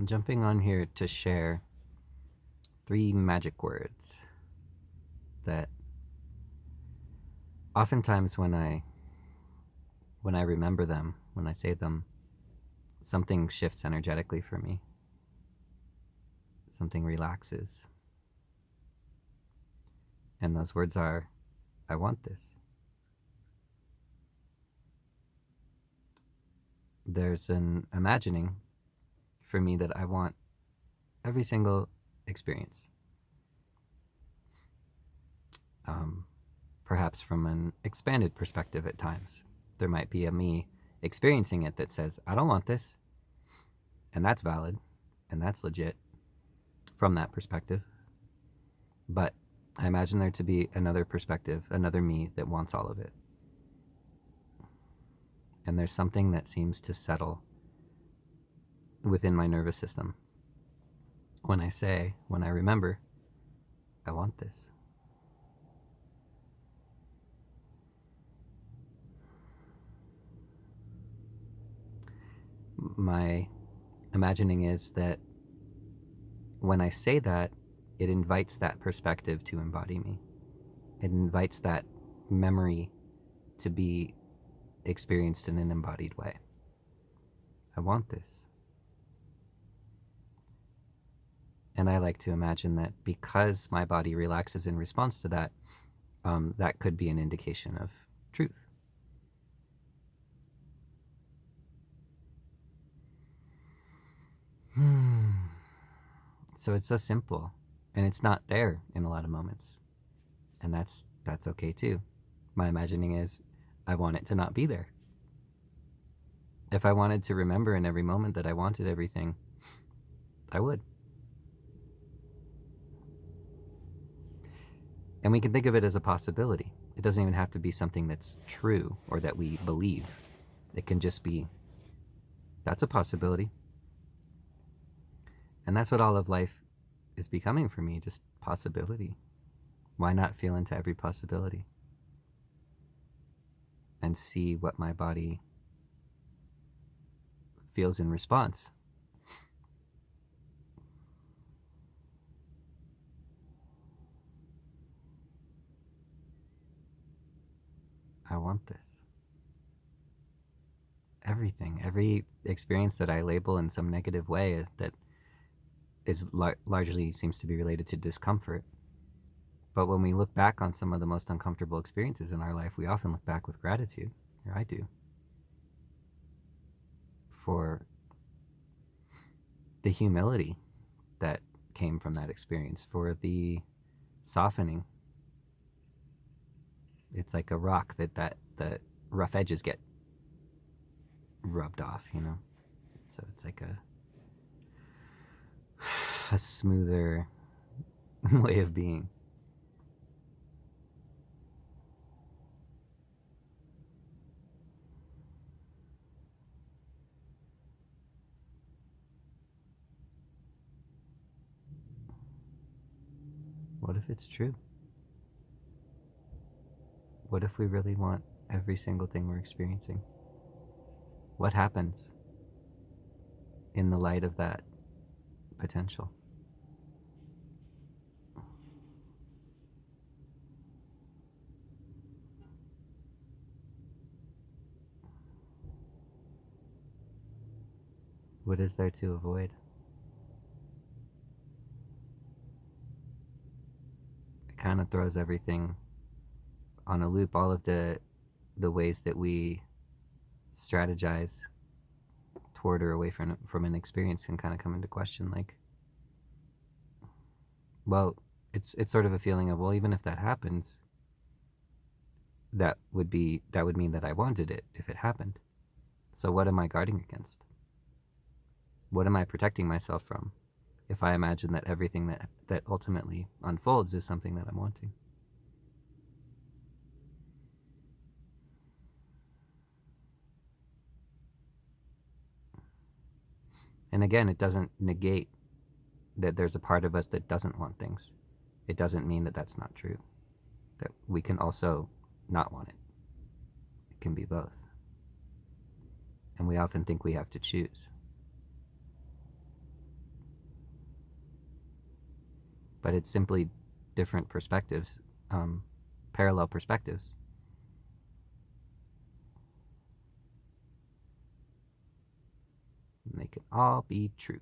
I'm jumping on here to share 3 magic words that oftentimes when I remember them, when I say them, something shifts energetically for me. Something relaxes. And those words are, I want this. There's an imagining for me that I want every single experience. Perhaps from an expanded perspective at times. There might be a me experiencing it that says, I don't want this. And that's valid. And that's legit from that perspective. But I imagine there to be another perspective, another me that wants all of it. And there's something that seems to settle within my nervous system when I remember, I want this. My imagining is that when I say that, it invites that perspective to embody me. It invites that memory to be experienced in an embodied way. I want this. And I like to imagine that because my body relaxes in response to that, that could be an indication of truth. So it's so simple, and it's not there in a lot of moments, and that's okay too. My imagining is, I want it to not be there. If I wanted to remember in every moment that I wanted everything, I would. And we can think of it as a possibility. It doesn't even have to be something that's true or that we believe. It can just be, that's a possibility. And that's what all of life is becoming for me, just possibility. Why not feel into every possibility and see what my body feels in response? I want this. Everything, every experience that I label in some negative way that is largely seems to be related to discomfort. But when we look back on some of the most uncomfortable experiences in our life, we often look back with gratitude, or I do, for the humility that came from that experience, for the softening. It's like a rock that the rough edges get rubbed off, So it's like a smoother way of being. What if it's true? What if we really want every single thing we're experiencing? What happens in the light of that potential? What is there to avoid? It kind of throws everything on a loop. All of the ways that we strategize toward or away from an experience can kind of come into question. Like, well, it's sort of a feeling of, well, even if that happens, that would mean that I wanted it if it happened. So what am I guarding against? What am I protecting myself from if I imagine that everything that ultimately unfolds is something that I'm wanting? And again, it doesn't negate that there's a part of us that doesn't want things. It doesn't mean that that's not true. That we can also not want it. It can be both. And we often think we have to choose. but it's simply different perspectives, um, parallel perspectives. And they can all be true.